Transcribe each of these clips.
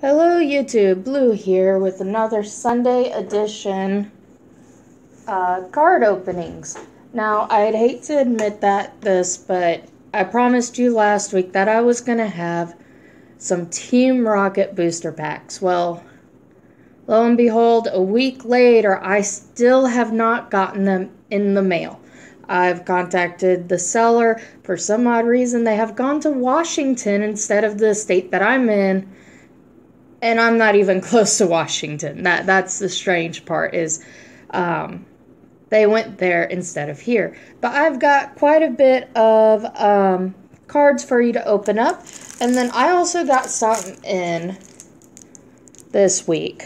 Hello YouTube, Blue here with another Sunday edition card openings. Now, I'd hate to admit but I promised you last week that I was going to have some Team Rocket booster packs. Well, lo and behold, a week later, I still have not gotten them in the mail. I've contacted the seller. For some odd reason, they have gone to Washington instead of the state that I'm in. And I'm not even close to Washington. That's the strange part is they went there instead of here. But I've got quite a bit of cards for you to open up. And then I also got something in this week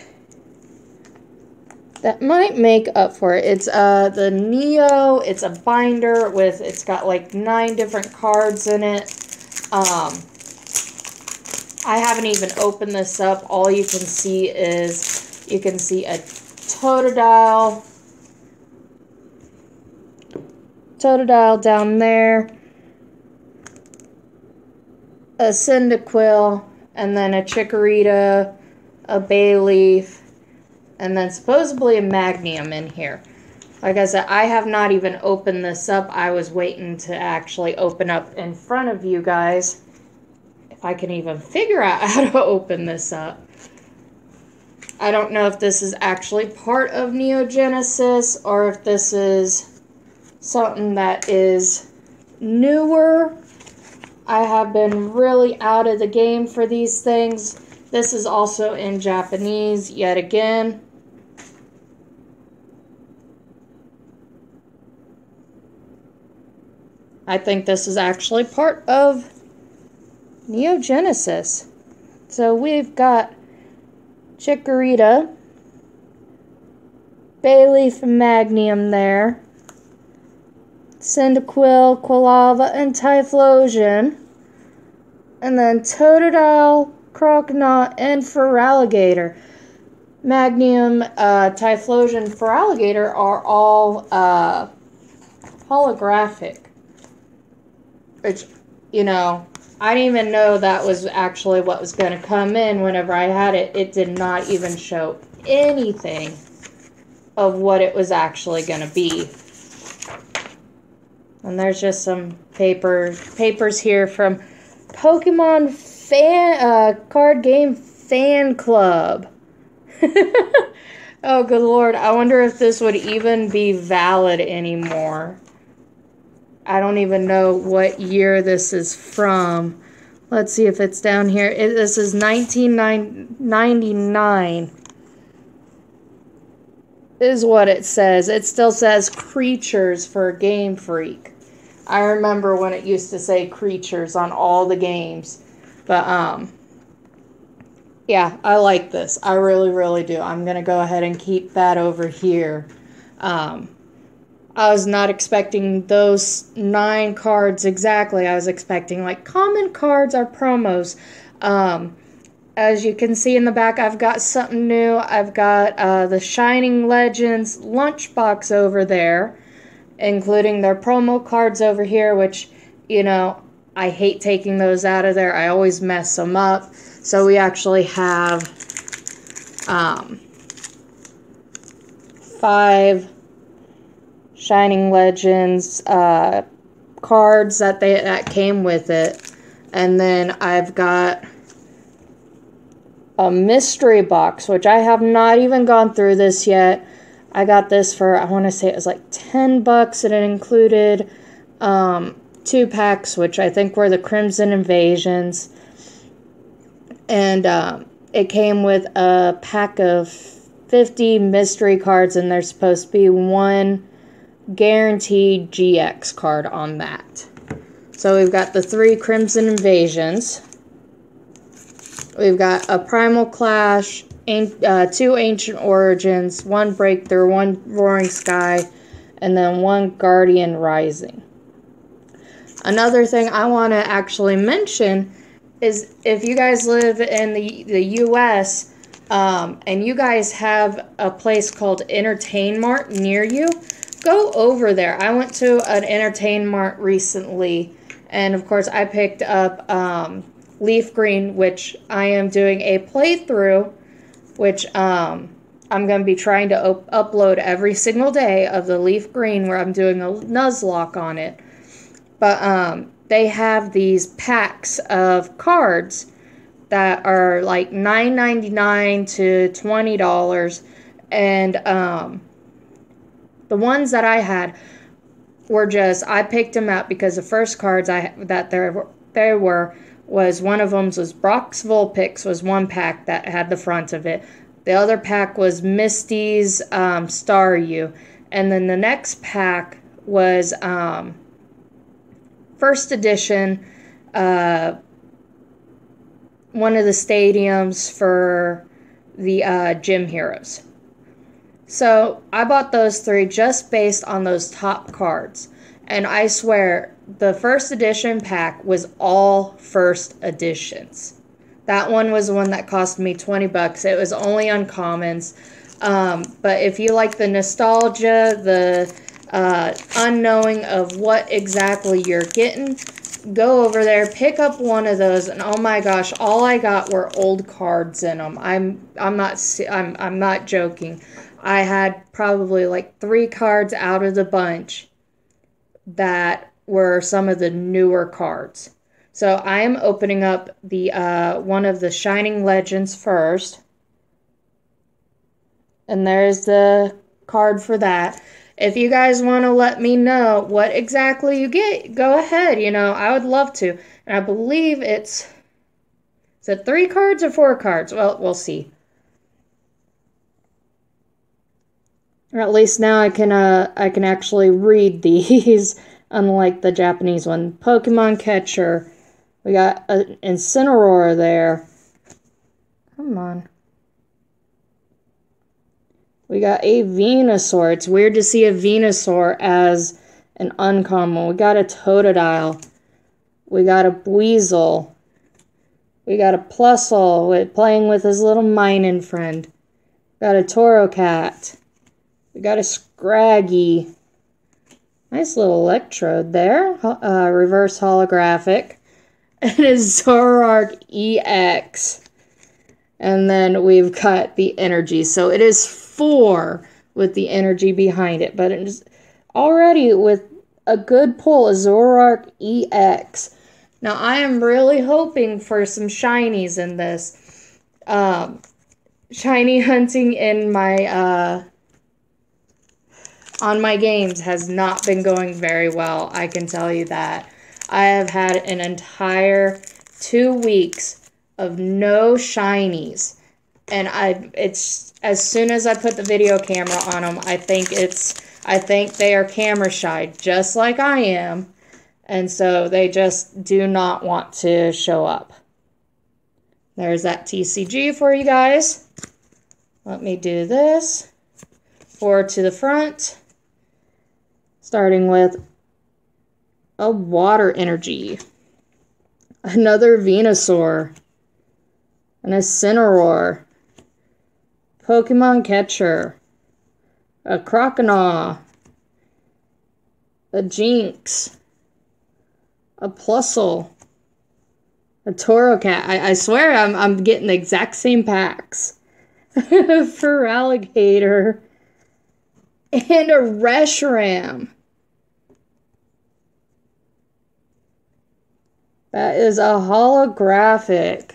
that might make up for it. It's the Neo. It's a binder with, it's got like 9 different cards in it. I haven't even opened this up. All you can see is, you can see a Totodile down there, a Cyndaquil, and then a Chikorita, a Bayleef, and then supposedly a Magnium in here. Like I said, I have not even opened this up. I was waiting to actually open up in front of you guys. I can even figure out how to open this up. I don't know if this is actually part of Neogenesis or if this is something that is newer. I have been really out of the game for these things. This is also in Japanese yet again. I think this is actually part of Neogenesis. So we've got Chikorita, Bayleef, Magnium there, Cyndaquil, Quilava, and Typhlosion, and then Totodile, Croconaw, and Feraligatr. Magnium, Typhlosion, Feraligatr are all holographic, which, you know, I didn't even know that was actually what was going to come in whenever I had it. It did not even show anything of what it was actually going to be. And there's just some papers here from Pokemon Card Game Fan Club. Oh, good Lord. I wonder if this would even be valid anymore. I don't even know what year this is from. Let's see if it's down here. This is 1999 is what it says. It still says Creatures for Game Freak. I remember when it used to say Creatures on all the games. But, yeah, I like this. I really, really do. I'm going to go ahead and keep that over here. I was not expecting those 9 cards exactly. I was expecting like common cards or promos. As you can see in the back, I've got something new. I've got the Shining Legends lunchbox over there, including their promo cards over here, which, you know, I hate taking those out of there. I always mess them up. So we actually have 5 Shining Legends cards that came with it. And then I've got a mystery box, which I have not even gone through this yet. I got this for, I want to say it was like $10, and it included 2 packs, which I think were the Crimson Invasions. And it came with a pack of 50 mystery cards, and there's supposed to be 1 guaranteed GX card on that. So we've got the 3 Crimson Invasions. We've got a Primal Clash, 2 Ancient Origins, 1 Breakthrough, 1 Roaring Sky, and then 1 Guardian Rising. Another thing I want to actually mention is if you guys live in the US and you guys have a place called Entertain Mart near you, go over there. I went to an Entertain Mart recently, and of course I picked up Leaf Green, which I am doing a playthrough, which I'm going to be trying to upload every single day of the Leaf Green, where I'm doing a Nuzlocke on it. But they have these packs of cards that are like $9.99 to $20, and the ones that I had were just, I picked them out because the first cards there was, one of them was Brock's Vulpix, was one pack that had the front of it. The other pack was Misty's Staryu, and then the next pack was first edition, one of the stadiums for the Gym Heroes. So I bought those 3 just based on those top cards. And I swear, the first edition pack was all first editions. That one was the one that cost me $20. It was only uncommons. But if you like the nostalgia, the unknowing of what exactly you're getting, go over there, pick up one of those, and oh my gosh, all I got were old cards in them. I'm not joking. I had probably like 3 cards out of the bunch that were some of the newer cards. So I am opening up the one of the Shining Legends first. And there's the card for that. If you guys want to let me know what exactly you get, go ahead. You know, I would love to. And I believe is it 3 cards or 4 cards? Well, we'll see. Or at least now I can actually read these, unlike the Japanese one. Pokemon Catcher. We got an Incineroar there. Come on. We got a Venusaur. It's weird to see a Venusaur as an uncommon. We got a Totodile. We got a Buizel. We got a Plusle playing with his little mining friend. We got a Torracat. We got a Scraggy. Nice little Electrode there. Reverse holographic. And a Zoroark EX. And then we've got the energy. So it is 4 with the energy behind it. But it is already with a good pull, a Zoroark EX. Now I am really hoping for some shinies in this. Shiny hunting in my on my games has not been going very well. I can tell you that. I have had an entire 2 weeks of no shinies, and it's as soon as I put the video camera on them, I think they are camera shy, just like I am, and so they just do not want to show up. There's that TCG for you guys. Let me do this. 4 to the front, starting with a Water Energy, another Venusaur, an Incineroar, Pokemon Catcher, a Croconaw, a Jinx, a Plusle, a Torracat. I swear I'm getting the exact same packs. For Alligator, and a Reshiram. That is a holographic.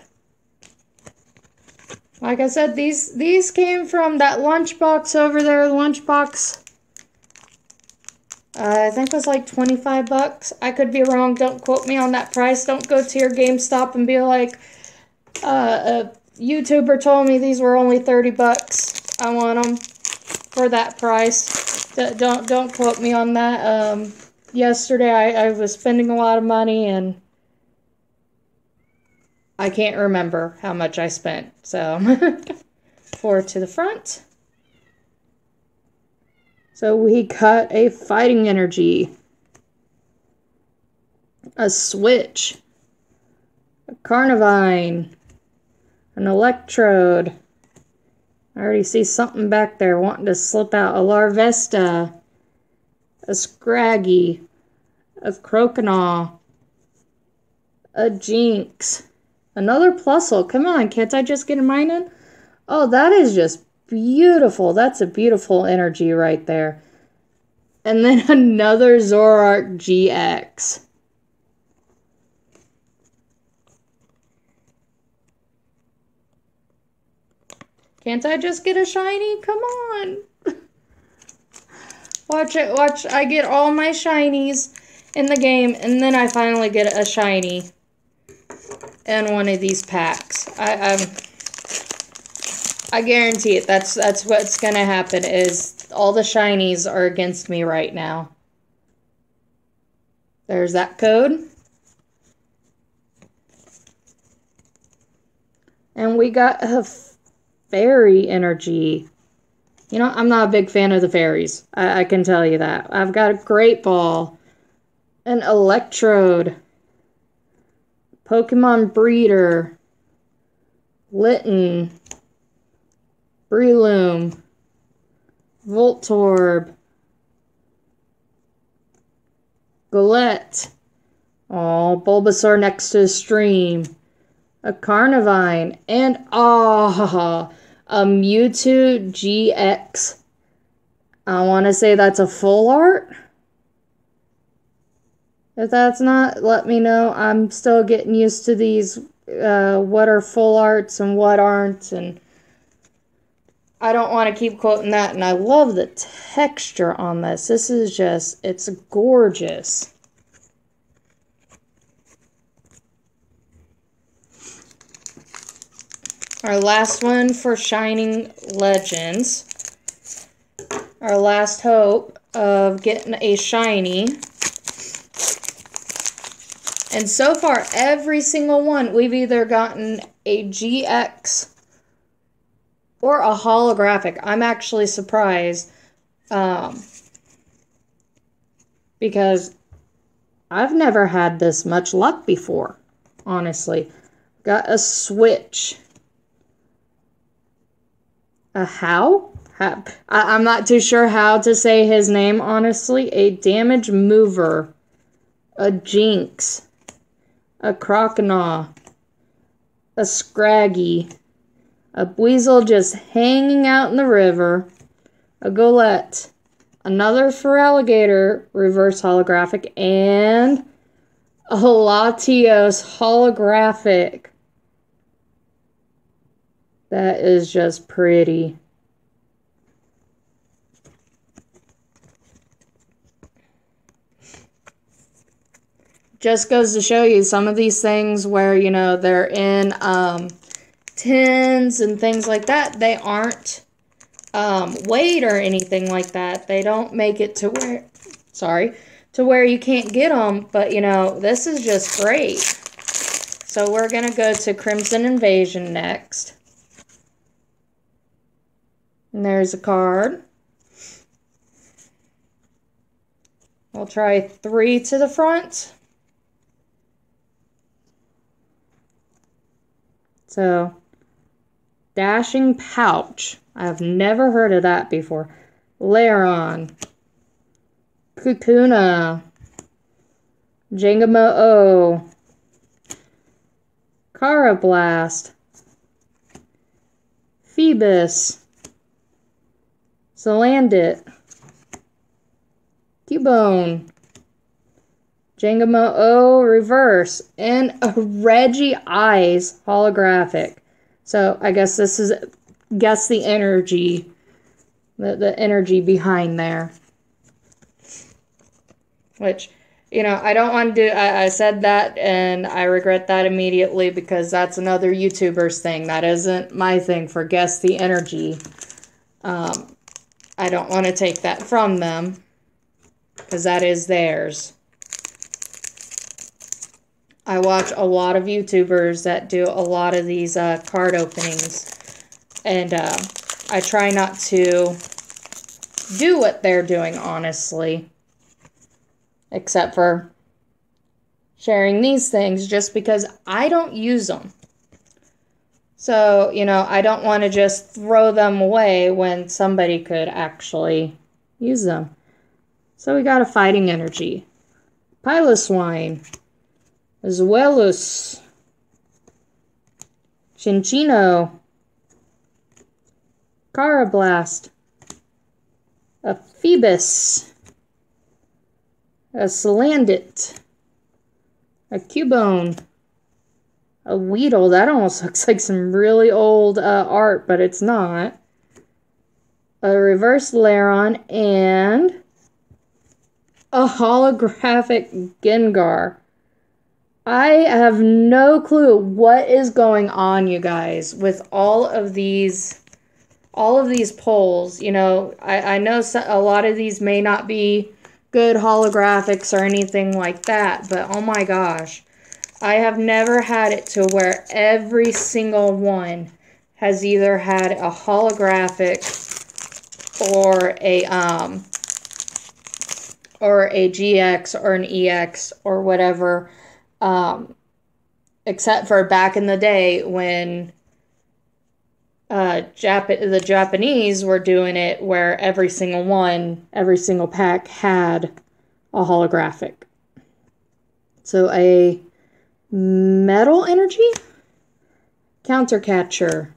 Like I said, these came from that lunchbox over there. The lunchbox, I think it was like $25. I could be wrong. Don't quote me on that price. Don't go to your GameStop and be like, a YouTuber told me these were only $30. I want them for that price. Don't quote me on that. Yesterday I was spending a lot of money and I can't remember how much I spent. So 4 to the front. So we got a Fighting Energy, a Switch, a Carnivine, an Electrode. I already see something back there wanting to slip out. A Larvesta, a Scraggy, a Croconaw, a Jinx, Another Plusle. Come on, can't I just get a mine in? Oh, that is just beautiful. That's a beautiful energy right there. And then another Zoroark GX. Can't I just get a shiny? Come on. Watch it. Watch. I get all my shinies in the game, and then I finally get a shiny in one of these packs. I guarantee it. That's what's gonna happen. Is all the shinies are against me right now. There's that code. And we got a fairy energy. You know, I'm not a big fan of the fairies. I can tell you that. I've got a Great Ball, an Electrode, Pokemon Breeder, Litten, Breloom, Voltorb, Golett, oh, Bulbasaur next to the stream, a Carnivine, and a Mewtwo GX. I want to say that's a full art. If that's not, let me know. I'm still getting used to these, what are full arts and what aren't, and I don't want to keep quoting that. And I love the texture on this. This is just, it's gorgeous. Our last one for Shining Legends. Our last hope of getting a shiny. And so far, every single one, we've either gotten a GX or a holographic. I'm actually surprised because I've never had this much luck before, honestly. Got a Switch. A how? I'm not too sure how to say his name, honestly. A Damage Mover. A Jinx. A Croconaw. A Scraggy. A Weasel just hanging out in the river. A Golett. Another Feraligatr reverse holographic. And a Latios holographic. That is just pretty. Just goes to show you some of these things where, you know, they're in tins and things like that. They aren't weighed or anything like that. They don't make it to where, to where you can't get them. But, you know, this is just great. So we're going to go to Crimson Invasion next. And there's a card. We'll try 3 to the front. So, Dashing Pouch. I've never heard of that before. Lairon. Kakuna. Jangamo-O. Carablast. Phoebus. Salandit. Cubone. Jangamo-O reverse. And a Regice holographic. So I guess this is, guess the energy. The energy behind there. Which, you know, I don't want to do, I said that and I regret that immediately because that's another YouTuber's thing. That isn't my thing for guess the energy. I don't want to take that from them because that is theirs. I watch a lot of YouTubers that do a lot of these card openings, and I try not to do what they're doing, honestly, except for sharing these things just because I don't use them. So, you know, I don't want to just throw them away when somebody could actually use them. So we got a Fighting Energy. Piloswine. Zweilous. Chinchino, Carablast, a Phoebus, a Salandit, a Cubone, a Weedle. That almost looks like some really old art, but it's not. A reverse Lairon, and a holographic Gengar. I have no clue what is going on, you guys, with all of these polls. You know, I know a lot of these may not be good holographics or anything like that, but oh my gosh, I have never had it to where every single one has either had a holographic or a GX or an EX or whatever, except for back in the day when the Japanese were doing it, where every single pack had a holographic. So a Metal Energy, Countercatcher,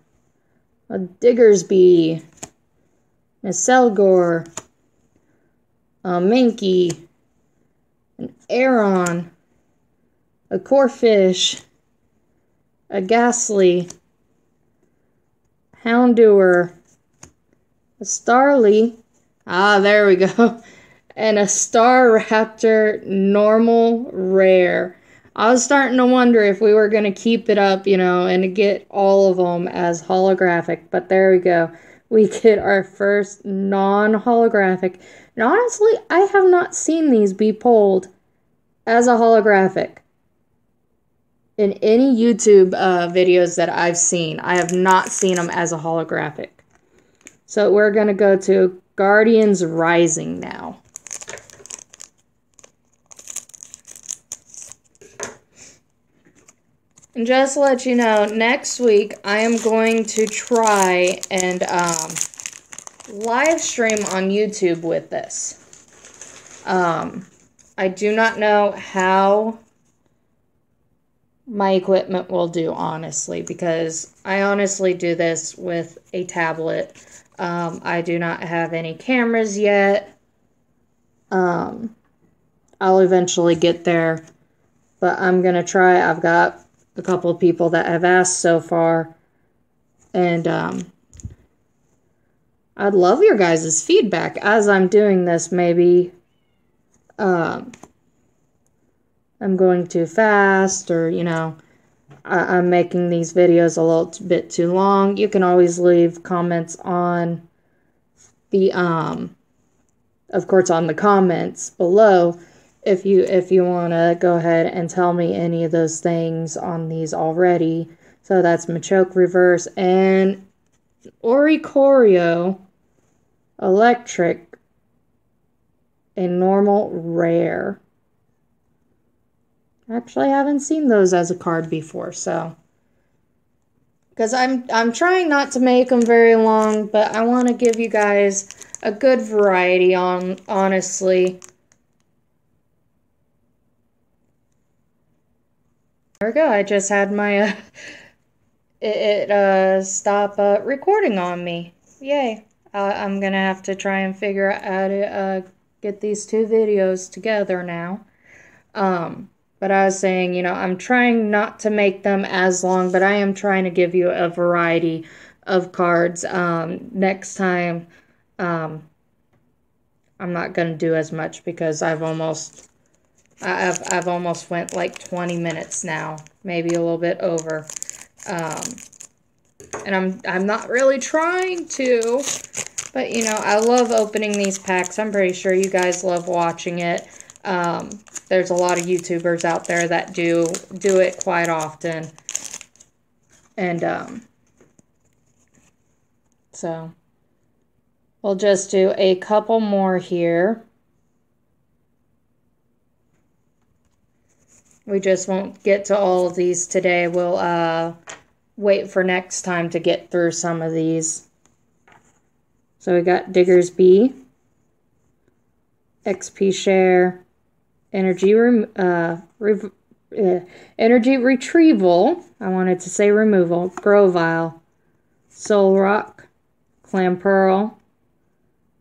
a Diggersby, a Selgor, a Mankey, an Aeron, a Corphish, a Ghastly, Houndour, a Starly, there we go, and a Staraptor normal rare. I was starting to wonder if we were going to keep it up, you know, and get all of them as holographic, but there we go. We get our first non-holographic. And honestly, I have not seen these be pulled as a holographic in any YouTube videos that I've seen. I have not seen them as a holographic. So we're going to go to Guardians Rising now. And just to let you know, next week I am going to try and live stream on YouTube with this. I do not know how my equipment will do, honestly, because I honestly do this with a tablet. I do not have any cameras yet. I'll eventually get there, but I'm going to try. I've got a couple of people that have asked so far, and I'd love your guys' feedback as I'm doing this. Maybe I'm going too fast, or, you know, I'm making these videos a little bit too long. You can always leave comments on the, of course, on the comments below, if you want to go ahead and tell me any of those things on these already. So that's Machoke Reverse and Oricorio Electric, a normal rare. Actually, I haven't seen those as a card before, so. Because I'm trying not to make them very long, but I want to give you guys a good variety on, honestly. There we go. I just had my stop recording on me. Yay. I'm gonna have to try and figure out how to get these two videos together now. But I was saying, you know, I'm trying not to make them as long, but I am trying to give you a variety of cards. Next time, I'm not gonna do as much because I've almost went like 20 minutes now, maybe a little bit over. And I'm not really trying to, but you know, I love opening these packs. I'm pretty sure you guys love watching it. There's a lot of YouTubers out there that do it quite often. And so we'll just do a couple more here. We just won't get to all of these today. We'll wait for next time to get through some of these. So we got Diggersby, XP Share, Energy Energy Retrieval. I wanted to say removal. Grovyle. Solrock. Clamperl.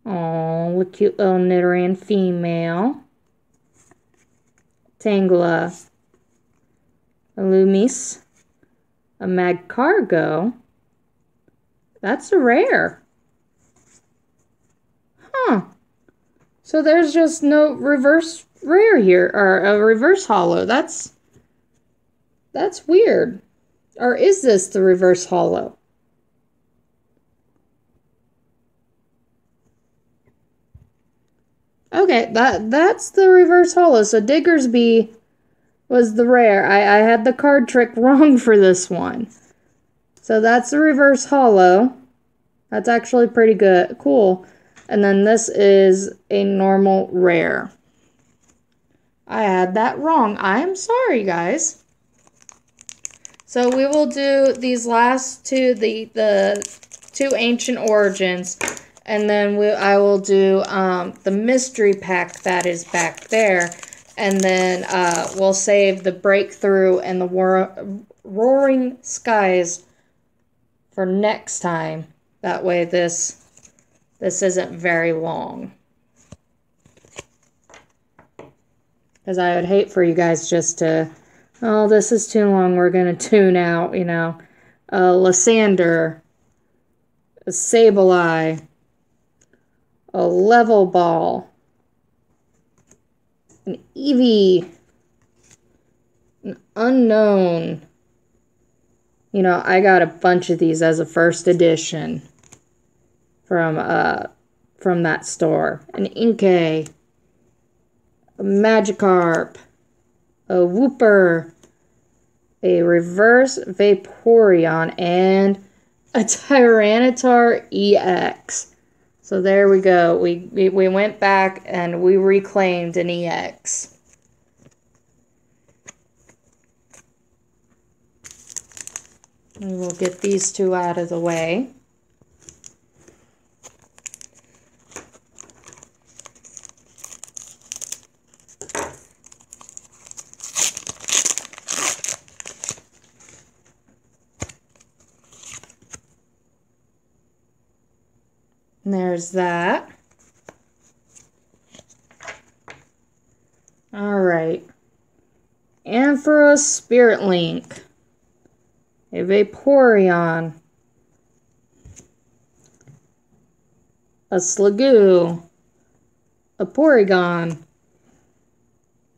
Oh, cute little Nidoran female. Tangela. A Loomis. A Magcargo. That's a rare. Huh. So there's just no reverse rare here, or a reverse holo. That's weird. Or is this the reverse holo? Okay, that's the reverse holo. So Diggersby was the rare. I had the card trick wrong for this one. So that's the reverse holo. That's actually pretty good. Cool. And then this is a normal rare. I had that wrong. I am sorry, guys. So we will do these last two, the two Ancient Origins, and then I will do the mystery pack that is back there, and then we'll save the Breakthrough and the Roaring Skies for next time. That way this isn't very long. Because I would hate for you guys just to, oh, this is too long, we're going to tune out, you know. Lysander, a Sableye, a Level Ball, an Eevee, an Unknown. You know, I got a bunch of these as a first edition from that store. An Inkay, a Magikarp, a Wooper, a Reverse Vaporeon, and a Tyranitar EX. So there we go. We went back and we reclaimed an EX. And we'll get these two out of the way. And there's that. Alright. Ampharos Spirit Link. A Vaporeon. A Sliggoo. A Porygon.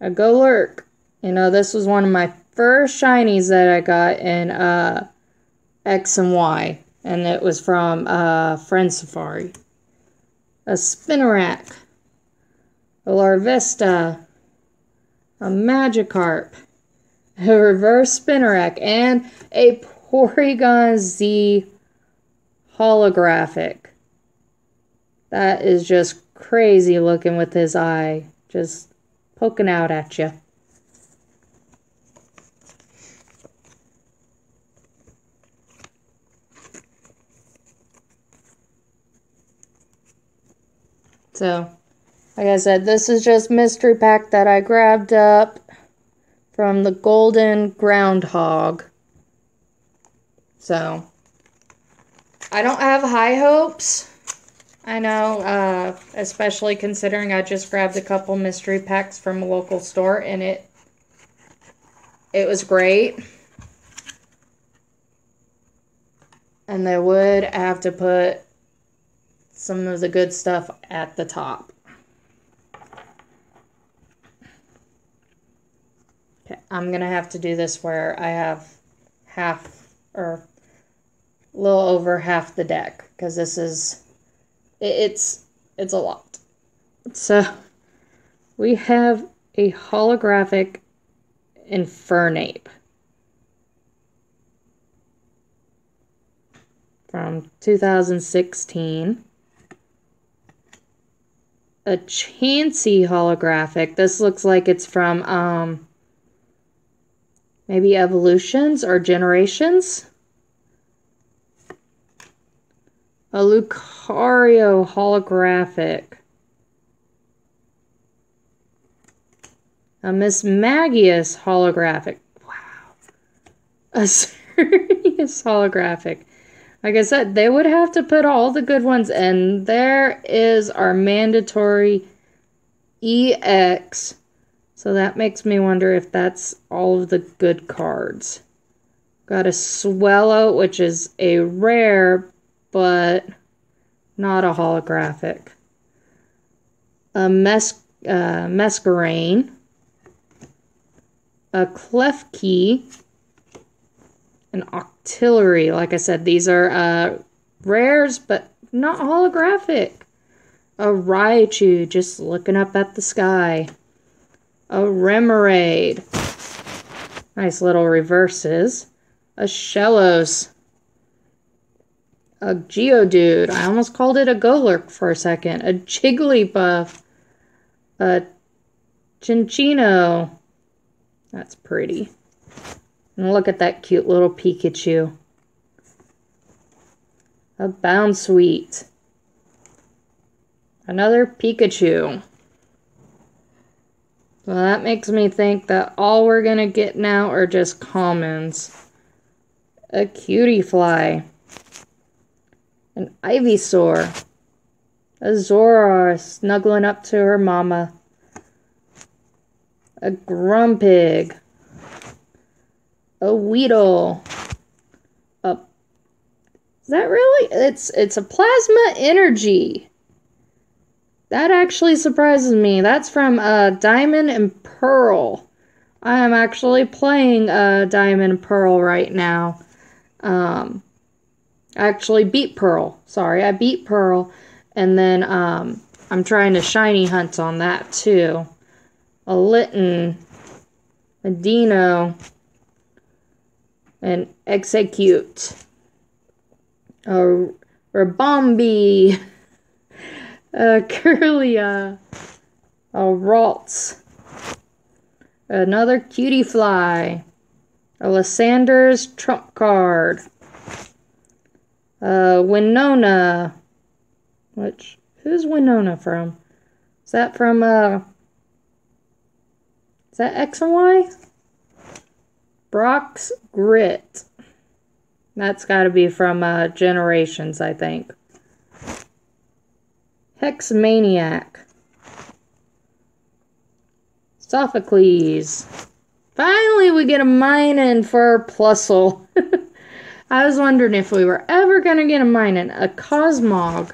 A Golurk. You know, this was one of my first shinies that I got in X and Y. And it was from Friend Safari. A Spinarak. A Larvesta. A Magikarp. A Reverse Spinarak. And a Porygon Z holographic. That is just crazy looking with his eye. Just poking out at you. So, like I said, this is just mystery pack that I grabbed up from the Golden Groundhog. So, I don't have high hopes. I know, especially considering I just grabbed a couple mystery packs from a local store, and it was great. And they would have to put some of the good stuff at the top. Okay, I'm going to have to do this where I have half, or a little over half the deck, because this is, it's a lot. So, we have a holographic Infernape from 2016. A Chansey holographic. This looks like it's from maybe Evolutions or Generations. A Lucario holographic. A Miss Magius holographic. Wow. A Xerneas holographic. Like I said, they would have to put all the good ones in. There is our mandatory EX. So that makes me wonder if that's all of the good cards. Got a Swellow, which is a rare, but not a holographic. A Masquerain. A Klefki. An Octillery. Like I said, these are rares, but not holographic. A Raichu, just looking up at the sky. A Remoraid. Nice little reverses. A Shellos. A Geodude. I almost called it a Golurk for a second. A Jigglypuff. A Chinchino. That's pretty. And look at that cute little Pikachu. A Bounsweet. Another Pikachu. So that makes me think that all we're going to get now are just commons. A Cutiefly. An Ivysaur. A Zoroark snuggling up to her mama. A Grumpig. A Weedle. Is that really? It's a Plasma Energy. That actually surprises me. That's from Diamond and Pearl. I am actually playing Diamond and Pearl right now. I actually beat Pearl. Sorry, I beat Pearl. And then I'm trying to shiny hunt on that too. A Litten. A Dino. And Execute. A Rabombi. A Kirlia. A Ralts. Another Cutiefly. A Lysander's trump card. Winona. Who's Winona from? Is that from, is that X and Y? Brock's Grit. That's got to be from Generations, I think. Hexmaniac. Sophocles. Finally, we get a mine-in for Plusle. I was wondering if we were ever going to get a mine-in. A Cosmog.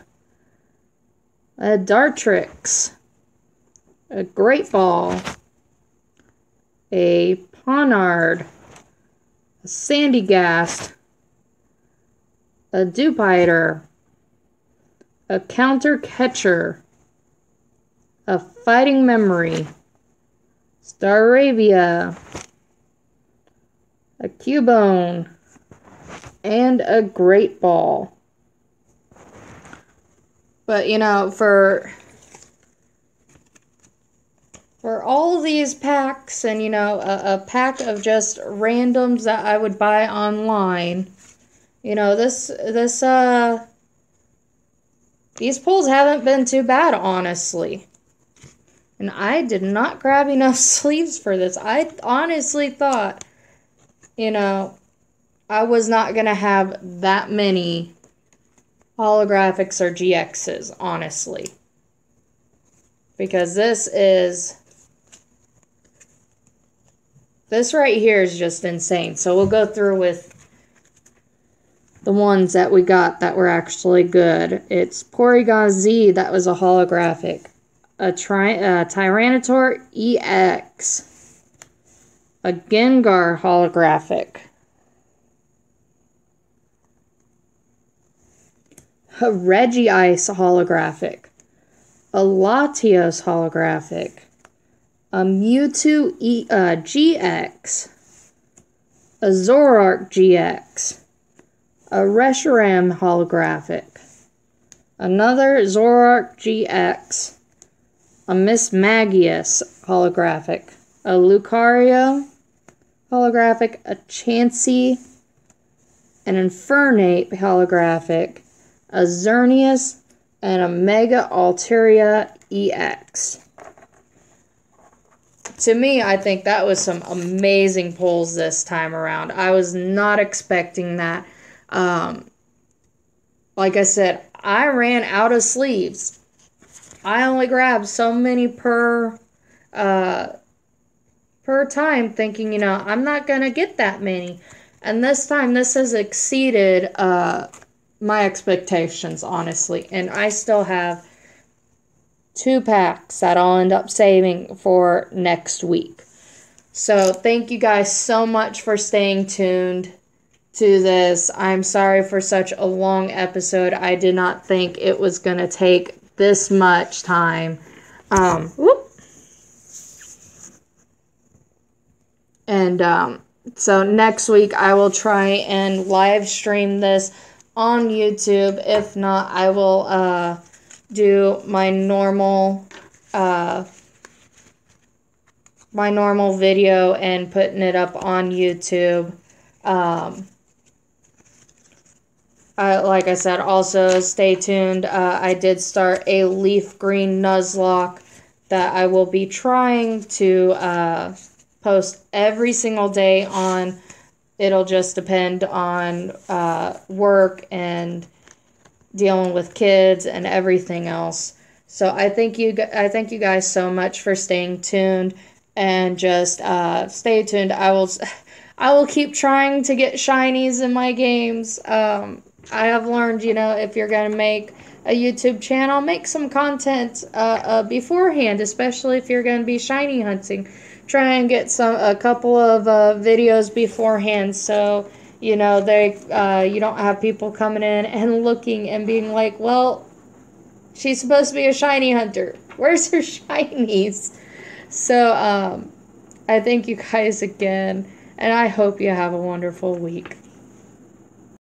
A Dartrix. A Great Ball. A Ponard. A Sandygast. A Dewpider. A Counter Catcher. A Fighting Memory. Staravia. A Cubone. And a Great Ball. But, you know, for all these packs and, you know, a pack of just randoms that I would buy online, you know, these pulls haven't been too bad, honestly. And I did not grab enough sleeves for this. I honestly thought, you know, I was not going to have that many holographics or GXs, honestly. Because this right here is just insane. So we'll go through with the ones that we got that were actually good. It's Porygon Z, that was a holographic. A Tyranitar EX. A Gengar holographic. A Regice holographic. A Latios holographic. A Mewtwo GX. A Zoroark GX. A Reshiram holographic. Another Zoroark GX. A Miss Magius holographic. A Lucario holographic. A Chansey. An Infernape holographic. A Xerneas. And a Mega Altaria EX. to me, I think that was some amazing pulls this time around. I was not expecting that. Like I said, I ran out of sleeves. I only grabbed so many per time, thinking, I'm not going to get that many. And this time, this has exceeded my expectations, honestly. And I still have 2 packs that I'll end up saving for next week. So thank you guys so much for staying tuned to this. I'm sorry for such a long episode. I did not think it was going to take this much time. So next week I will try and live stream this on YouTube. If not, I will do my normal video and putting it up on YouTube. Like I said, also stay tuned. I did start a leaf green Nuzlocke that I will be trying to post every single day on. It'll just depend on work and dealing with kids and everything else. So I thank you guys so much for staying tuned, and just stay tuned. I will keep trying to get shinies in my games. I have learned, if you're going to make a YouTube channel, make some content beforehand, especially if you're going to be shiny hunting. Try and get a couple of videos beforehand, so you don't have people coming in and looking and being like, well, she's supposed to be a shiny hunter. Where's her shinies? So I thank you guys again, and I hope you have a wonderful week.